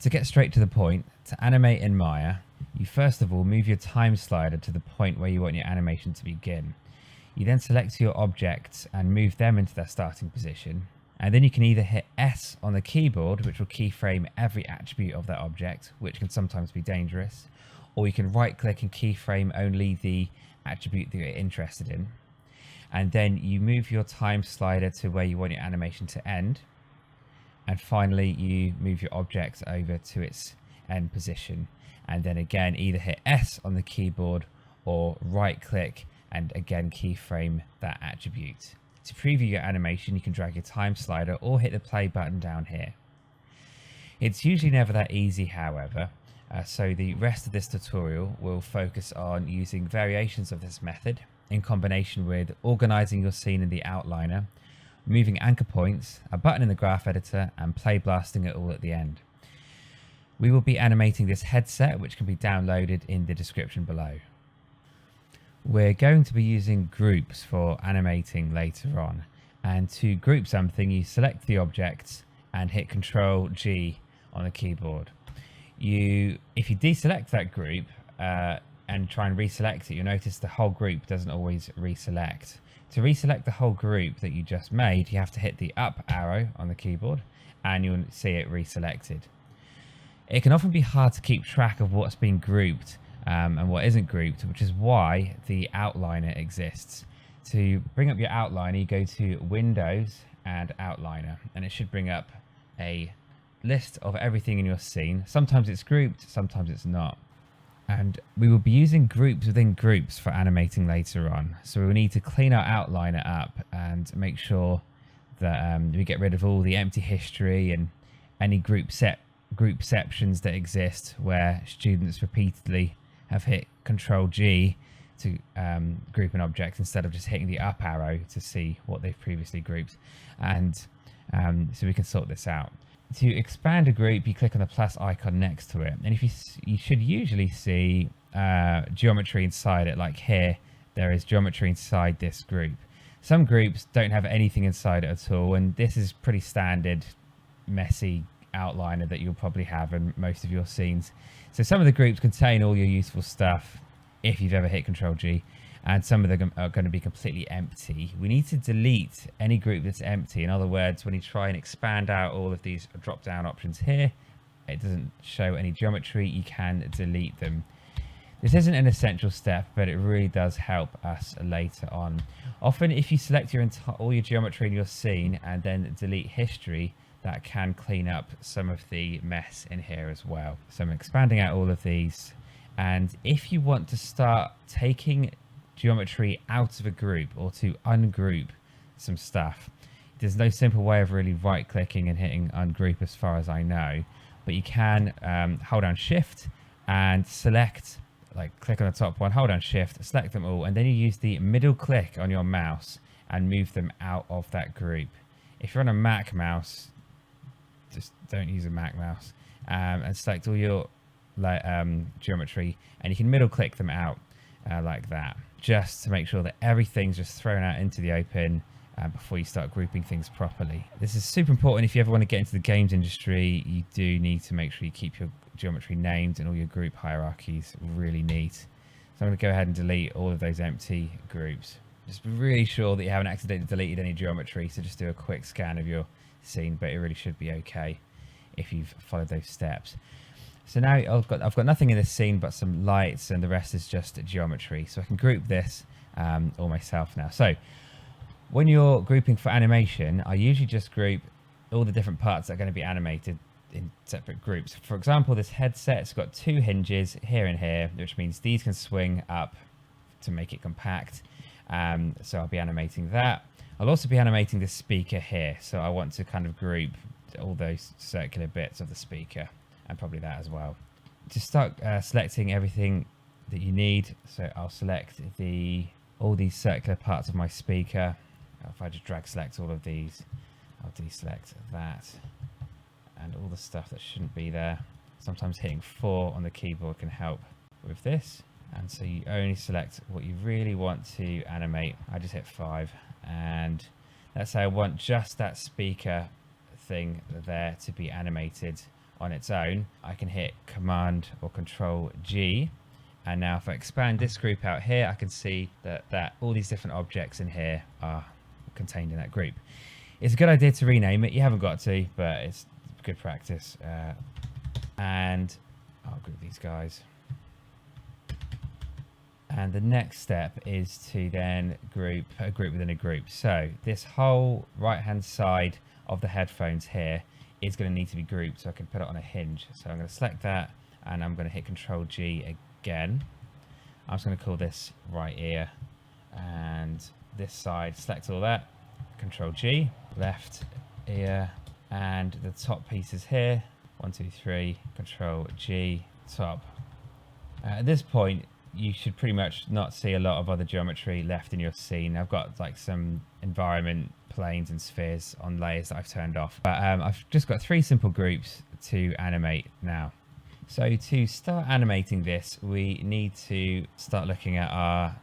To get straight to the point, to animate in Maya, you first of all move your time slider to the point where you want your animation to begin. You then select your objects and move them into their starting position. And then you can either hit S on the keyboard, which will keyframe every attribute of that object, which can sometimes be dangerous, or you can right click and keyframe only the attribute that you're interested in. And then you move your time slider to where you want your animation to end. And finally, you move your object over to its end position. And then again, either hit S on the keyboard or right click and again keyframe that attribute. To preview your animation, you can drag your time slider or hit the play button down here. It's usually never that easy, however, so the rest of this tutorial will focus on using variations of this method in combination with organizing your scene in the outliner, moving anchor points, a button in the graph editor, and play blasting it all at the end. We will be animating this headset, which can be downloaded in the description below. We're going to be using groups for animating later on, and to group something you select the objects and hit Ctrl G on the keyboard. If you deselect that group and try and reselect it, you'll notice the whole group doesn't always reselect. To reselect the whole group that you just made, you have to hit the up arrow on the keyboard and you'll see it reselected. It can often be hard to keep track of what's been grouped and what isn't grouped, which is why the outliner exists. To bring up your outliner, you go to Windows and Outliner, and it should bring up a list of everything in your scene. Sometimes it's grouped, sometimes it's not. And we will be using groups within groups for animating later on. So we'll need to clean our outliner up and make sure that we get rid of all the empty history and any group sections that exist where students repeatedly have hit Ctrl G to group an object instead of just hitting the up arrow to see what they've previously grouped. And so we can sort this out. To expand a group, you click on the plus icon next to it, and if you should usually see geometry inside it. Like here, there is geometry inside this group. Some groups don't have anything inside it at all, and this is pretty standard, messy outliner that you'll probably have in most of your scenes. So some of the groups contain all your useful stuff if you've ever hit Ctrl G, and some of them are going to be completely empty. We need to delete any group that's empty. In other words, when you try and expand out all of these drop down options here, it doesn't show any geometry, you can delete them. This isn't an essential step, but it really does help us later on. Often if you select all your geometry in your scene and then delete history, that can clean up some of the mess in here as well. So I'm expanding out all of these, and if you want to start taking geometry out of a group or to ungroup some stuff, there's no simple way of really right clicking and hitting ungroup as far as I know, but you can hold down shift and select, like click on the top one, hold down shift, select them all, and then you use the middle click on your mouse and move them out of that group. If you're on a Mac mouse, just don't use a Mac mouse, and select all your geometry, and you can middle click them out like that, just to make sure that everything's just thrown out into the open before you start grouping things properly. This is super important if you ever want to get into the games industry. You do need to make sure you keep your geometry named and all your group hierarchies really neat. So I'm going to go ahead and delete all of those empty groups. Just be really sure that you haven't accidentally deleted any geometry, so just do a quick scan of your scene, but it really should be okay if you've followed those steps. So now I've got nothing in this scene but some lights, and the rest is just geometry. So I can group this all myself now. So when you're grouping for animation, I usually just group all the different parts that are going to be animated in separate groups. For example, this headset's got two hinges here and here, which means these can swing up to make it compact. So I'll be animating that. I'll also be animating this speaker here, so I want to kind of group all those circular bits of the speaker, and probably that as well. To start selecting everything that you need, so I'll select all these circular parts of my speaker. If I just drag select all of these, I'll deselect that and all the stuff that shouldn't be there. Sometimes hitting 4 on the keyboard can help with this. And so you only select what you really want to animate. I just hit 5, and let's say I want just that speaker thing there to be animated on its own, I can hit Command or Control G. And now if I expand this group out here, I can see that all these different objects in here are contained in that group. It's a good idea to rename it. You haven't got to, but it's good practice. And I'll group these guys. And the next step is to then group a group within a group. So this whole right-hand side of the headphones here is going to need to be grouped, so I can put it on a hinge. So I'm going to select that, and I'm going to hit Control G again. I'm just going to call this right ear, and this side, select all that, Control G, left ear, and the top pieces here, 1, 2, 3, Control G, top. At this point, you should pretty much not see a lot of other geometry left in your scene. I've got like some environment planes and spheres on layers that I've turned off, but I've just got 3 simple groups to animate now. So to start animating this, we need to start looking at our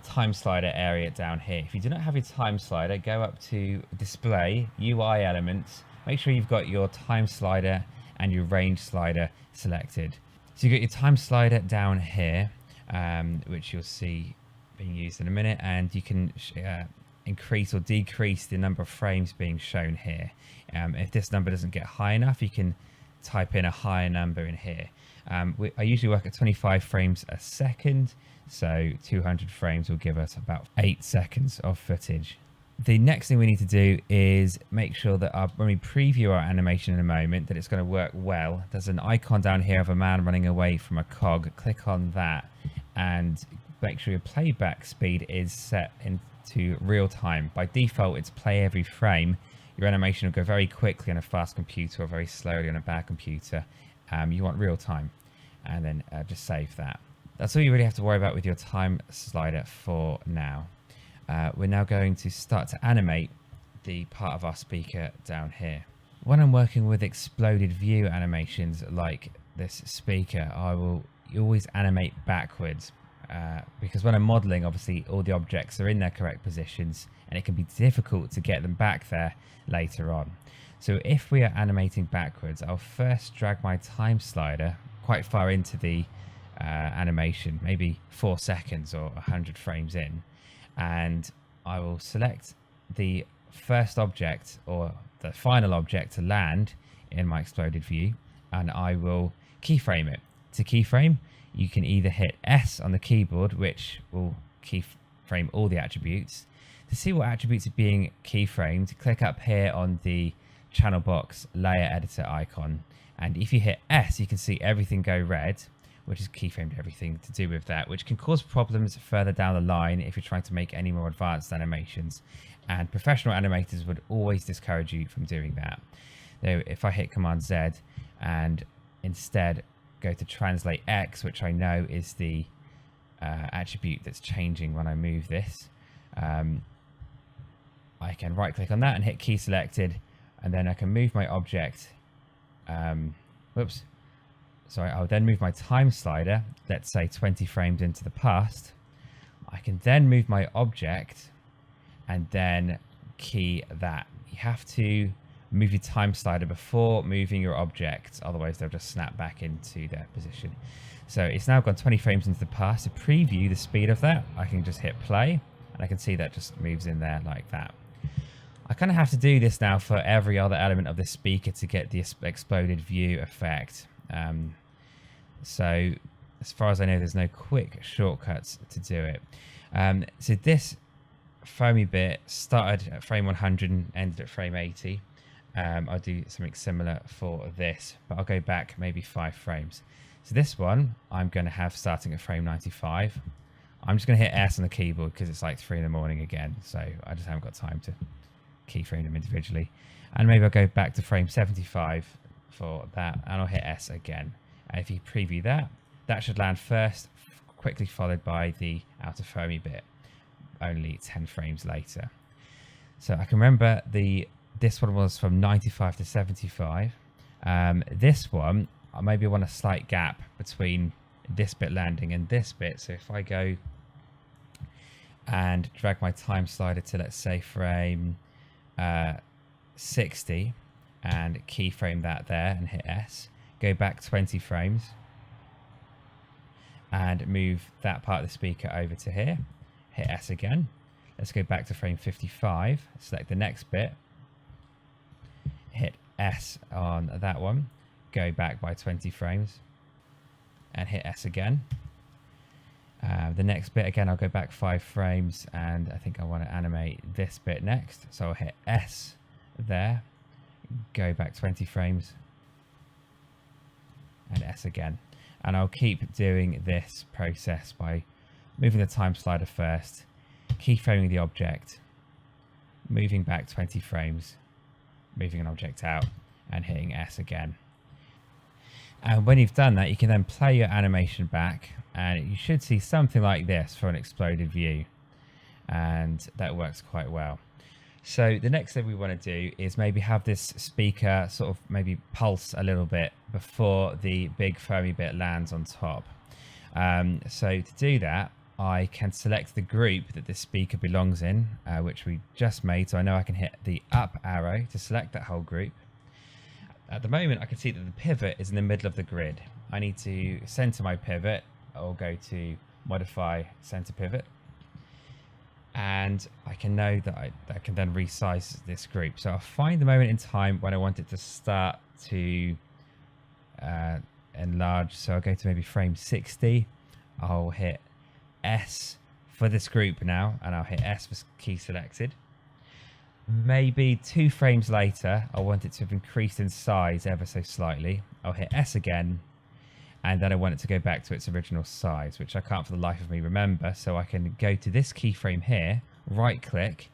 time slider area down here. If you do not have your time slider, go up to Display, UI Elements, make sure you've got your time slider and your range slider selected. So you've got your time slider down here, which you'll see being used in a minute, and you can increase or decrease the number of frames being shown here. If this number doesn't get high enough, you can type in a higher number in here. I usually work at 25 frames a second, so 200 frames will give us about 8 seconds of footage. The next thing we need to do is make sure that when we preview our animation in a moment, that it's going to work well. There's an icon down here of a man running away from a cog. Click on that and make sure your playback speed is set into real time. By default, it's play every frame. Your animation will go very quickly on a fast computer or very slowly on a bad computer. You want real time, and then just save that. That's all you really have to worry about with your time slider for now. We're now going to start to animate the part of our speaker down here. When I'm working with exploded view animations like this speaker, I will always animate backwards because when I'm modeling, obviously all the objects are in their correct positions, and it can be difficult to get them back there later on. So if we are animating backwards, I'll first drag my time slider quite far into the animation, maybe 4 seconds or 100 frames in, and I will select the first object or the final object to land in my exploded view, and I will keyframe it. To keyframe, you can either hit S on the keyboard, which will keyframe all the attributes. To see what attributes are being keyframed, click up here on the channel box layer editor icon, and if you hit S, you can see everything go red, which is keyframed everything to do with that, which can cause problems further down the line if you're trying to make any more advanced animations, and professional animators would always discourage you from doing that. Though if I hit Command Z and instead go to Translate X, which I know is the attribute that's changing when I move this, I can right click on that and hit key selected, and then I can move my object. I'll then move my time slider, let's say 20 frames into the past. I can then move my object and then key that. You have to move your time slider before moving your object, otherwise they'll just snap back into their position. So it's now gone 20 frames into the past. To preview the speed of that, I can just hit play, and I can see that just moves in there like that. I kind of have to do this now for every other element of the speaker to get the exploded view effect. So as far as I know, there's no quick shortcuts to do it. So this foamy bit started at frame 100 and ended at frame 80. I'll do something similar for this, but I'll go back maybe 5 frames. So this one I'm going to have starting at frame 95. I'm just going to hit S on the keyboard because it's like 3 in the morning again, so I just haven't got time to keyframe them individually. And maybe I'll go back to frame 75 for that, and I'll hit S again. And if you preview that, that should land first, quickly followed by the outer foamy bit, only 10 frames later. So I can remember this one was from 95 to 75. This one, I maybe want a slight gap between this bit landing and this bit. So if I go and drag my time slider to, let's say, frame 60 and keyframe that there and hit S, go back 20 frames and move that part of the speaker over to here. Hit S again. Let's go back to frame 55, select the next bit, hit S on that one, go back by 20 frames and hit S again. The next bit, again, I'll go back 5 frames and I think I want to animate this bit next. So I'll hit S there, go back 20 frames and S again. And I'll keep doing this process by moving the time slider first, keyframing the object, moving back 20 frames, moving an object out and hitting S again. And when you've done that, you can then play your animation back and you should see something like this for an exploded view. And that works quite well. So the next thing we want to do is maybe have this speaker sort of maybe pulse a little bit before the big foamy bit lands on top. So to do that, I can select the group that this speaker belongs in, which we just made. So I know I can hit the up arrow to select that whole group. At the moment, I can see that the pivot is in the middle of the grid. I need to center my pivot. I'll go to modify center pivot. And I can know that I can then resize this group. So I'll find the moment in time when I want it to start to enlarge. So I'll go to maybe frame 60. I'll hit S for this group now, and I'll hit S for key selected. Maybe 2 frames later, I want it to have increased in size ever so slightly. I'll hit S again, and then I want it to go back to its original size, which I can't for the life of me remember. So I can go to this keyframe here, right click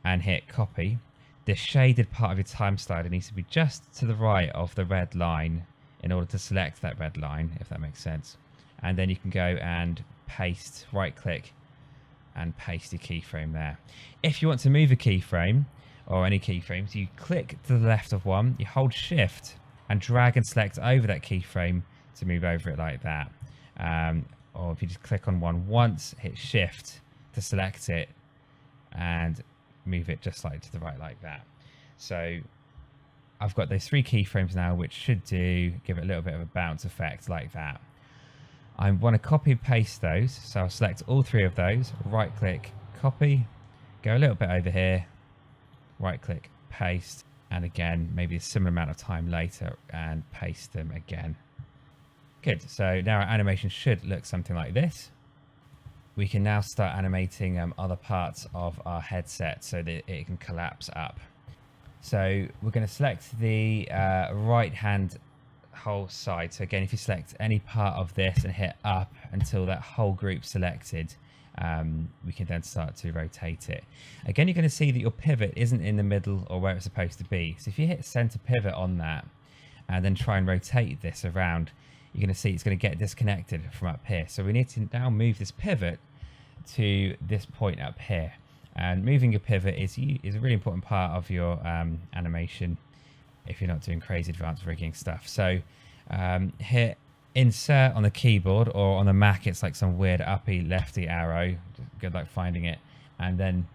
and hit copy. The shaded part of your time slider needs to be just to the right of the red line in order to select that red line, if that makes sense. And then you can go and paste, right click and paste your keyframe there. If you want to move a keyframe or any keyframes, you click to the left of one, you hold shift and drag and select over that keyframe to move over it like that. Or if you just click on one once, hit shift to select it and move it just like to the right like that. So I've got those 3 keyframes now, which should give it a little bit of a bounce effect like that. I want to copy and paste those. So I'll select all 3 of those, right click, copy, go a little bit over here, right click, paste, and again, maybe a similar amount of time later and paste them again. Good, so now our animation should look something like this. We can now start animating other parts of our headset so that it can collapse up. So we're going to select the right hand whole side. So again, if you select any part of this and hit up until that whole group selected, we can then start to rotate it. Again, you're going to see that your pivot isn't in the middle or where it's supposed to be. So if you hit center pivot on that and then try and rotate this around, you're going to see it's going to get disconnected from up here. So we need to now move this pivot to this point up here. And moving your pivot is a really important part of your animation if you're not doing crazy advanced rigging stuff. So hit insert on the keyboard, or on the Mac it's like some weird uppy lefty arrow. Good luck finding it. And then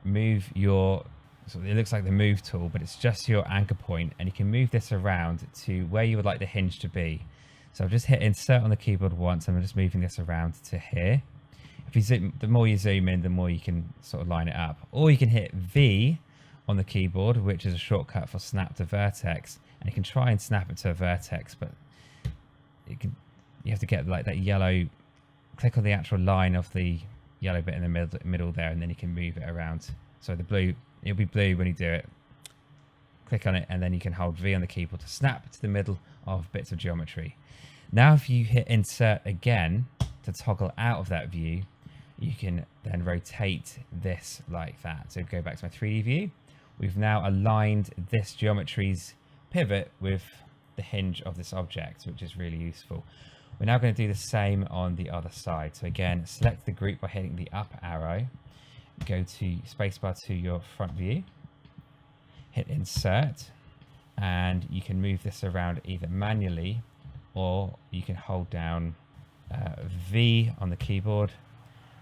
move your, so it looks like the move tool, but it's just your anchor point, and you can move this around to where you would like the hinge to be. So I'll just hit insert on the keyboard once, and I'm just moving this around to here. If you zoom, the more you zoom in, the more you can sort of line it up. Or you can hit V on the keyboard, which is a shortcut for snap to vertex, and you can try and snap it to a vertex, but you have to get like that yellow, click on the actual line of the yellow bit in the middle there, and then you can move it around. So the blue, it'll be blue when you do it. Click on it, and then you can hold V on the keyboard to snap to the middle of bits of geometry. Now if you hit insert again to toggle out of that view, you can then rotate this like that. So go back to my 3D view. We've now aligned this geometry's pivot with the hinge of this object, which is really useful. We're now going to do the same on the other side. So again, select the group by hitting the up arrow, go to spacebar to your front view, hit insert, and you can move this around either manually, or you can hold down V on the keyboard.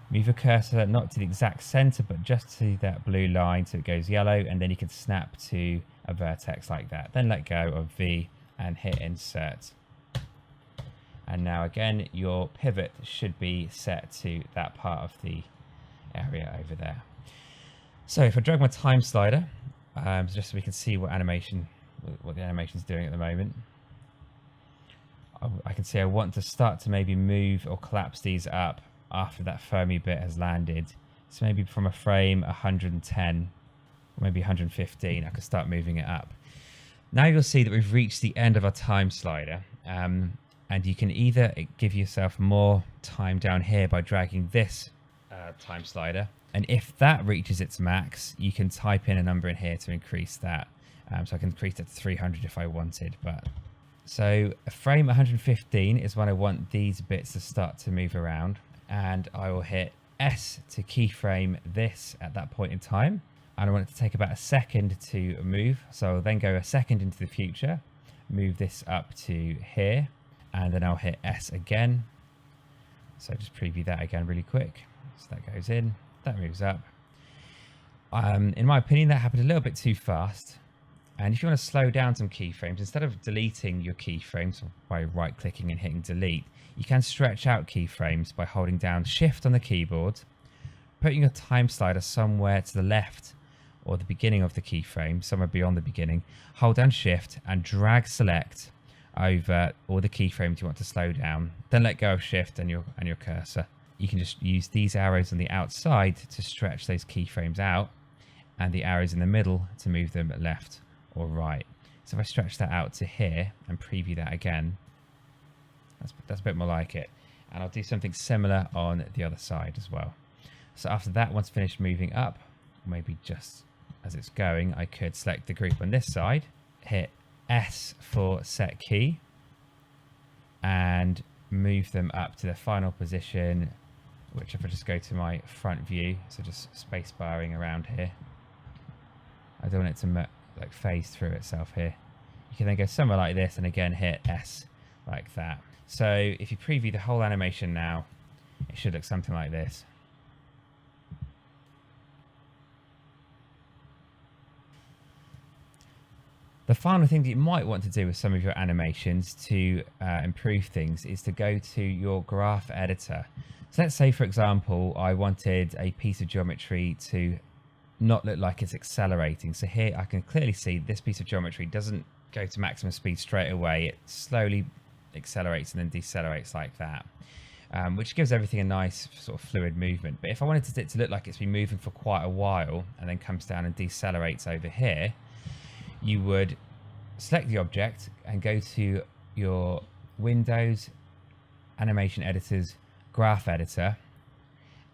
Move your cursor not to the exact center, but just to that blue line so it goes yellow, and then you can snap to a vertex like that. Then let go of V and hit insert. And now again, your pivot should be set to that part of the area over there. So if I drag my time slider, just so we can see what the animation is doing at the moment, I can see I want to start to maybe move or collapse these up after that foamy bit has landed. So maybe from a frame 110, or maybe 115, I can start moving it up. Now you'll see that we've reached the end of our time slider, and you can either give yourself more time down here by dragging this time slider, and if that reaches its max, you can type in a number in here to increase that. So I can increase it to 300 if I wanted. So a frame 115 is when I want these bits to start to move around, and I will hit S to keyframe this at that point in time. And I want it to take about a second to move. So I'll then go a second into the future, move this up to here, and then I'll hit S again. So just preview that again really quick. So that goes in, that moves up. In my opinion, that happened a little bit too fast. And if you want to slow down some keyframes, instead of deleting your keyframes by right-clicking and hitting delete, you can stretch out keyframes by holding down Shift on the keyboard, putting your time slider somewhere to the left or the beginning of the keyframe, somewhere beyond the beginning. Hold down Shift and drag select over all the keyframes you want to slow down. Then let go of Shift and your cursor. You can just use these arrows on the outside to stretch those keyframes out, and the arrows in the middle to move them left or right. So if I stretch that out to here and preview that again, that's a bit more like it. And I'll do something similar on the other side as well. So after that, once finished moving up, or maybe just as it's going, I could select the group on this side, hit S for set key, and move them up to the final position, which if I just go to my front view, so just space barring around here, I don't want it to like phase through itself here. You can then go somewhere like this and again hit S like that. So if you preview the whole animation now, it should look something like this. The final thing that you might want to do with some of your animations to improve things is to go to your graph editor. So let's say, for example, I wanted a piece of geometry to not look like it's accelerating. So here I can clearly see this piece of geometry doesn't go to maximum speed straight away. It slowly accelerates and then decelerates like that, which gives everything a nice sort of fluid movement. But if I wanted it to look like it's been moving for quite a while and then comes down and decelerates over here, you would select the object and go to your Windows Animation Editor's Graph Editor,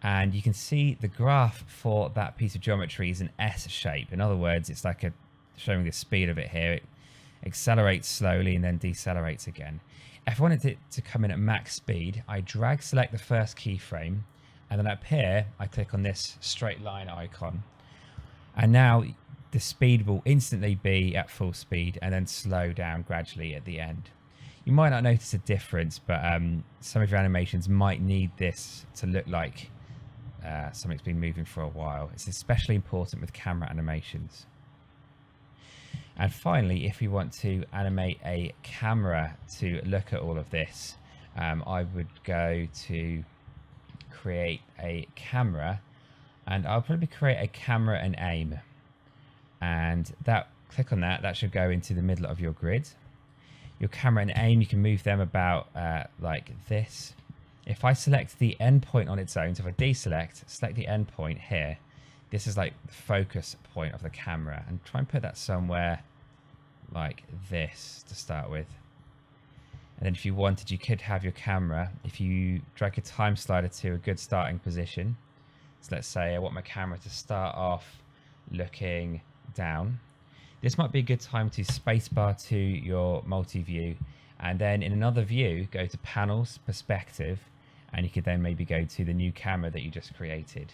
and you can see the graph for that piece of geometry is an S shape. In other words, it's like showing the speed of it here. It accelerates slowly and then decelerates again. If I wanted it to come in at max speed, I drag select the first keyframe, and then up here I click on this straight line icon, and now the speed will instantly be at full speed and then slow down gradually at the end. You might not notice a difference, but some of your animations might need this to look like something's been moving for a while. It's especially important with camera animations. And finally, if you want to animate a camera to look at all of this, I would go to create a camera, and I'll probably create a camera and aim. And click on that, that should go into the middle of your grid. Your camera and aim, you can move them about like this. If I select the endpoint on its own, so if I deselect, select the endpoint here, this is like the focus point of the camera, and try and put that somewhere like this to start with. And then if you wanted, you could have your camera, if you drag your time slider to a good starting position. So let's say I want my camera to start off looking down. This might be a good time to spacebar to your multi-view, and then in another view go to panels, perspective, and you could then maybe go to the new camera that you just created,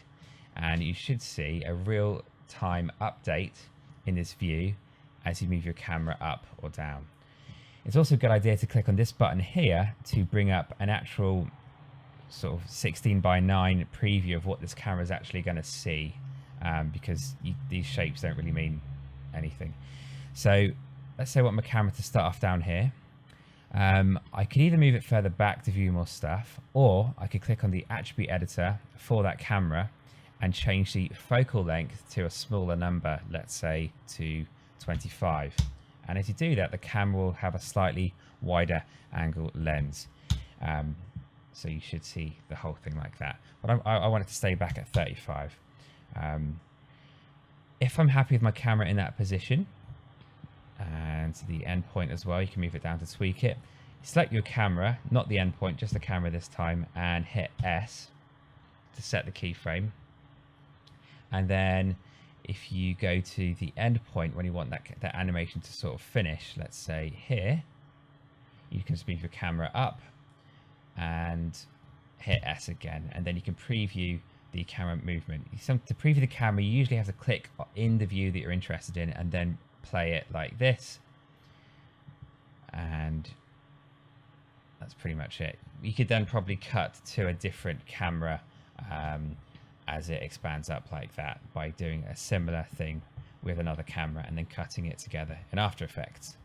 and you should see a real-time update in this view as you move your camera up or down. It's also a good idea to click on this button here to bring up an actual sort of 16:9 preview of what this camera is actually going to see, because these shapes don't really mean anything. So let's say I want my camera to start off down here. I could either move it further back to view more stuff, or I could click on the attribute editor for that camera and change the focal length to a smaller number, let's say to 25. And as you do that, the camera will have a slightly wider angle lens. So you should see the whole thing like that. But I want it to stay back at 35. If I'm happy with my camera in that position, and the endpoint as well, you can move it down to tweak it. Select your camera, not the endpoint, just the camera this time, and hit S to set the keyframe. And then if you go to the endpoint when you want that animation to sort of finish, let's say here, you can just move your camera up and hit S again, and then you can preview the camera movement. To preview the camera, you usually have to click in the view that you're interested in and then play it like this, and that's pretty much it. You could then probably cut to a different camera as it expands up like that by doing a similar thing with another camera and then cutting it together in After Effects.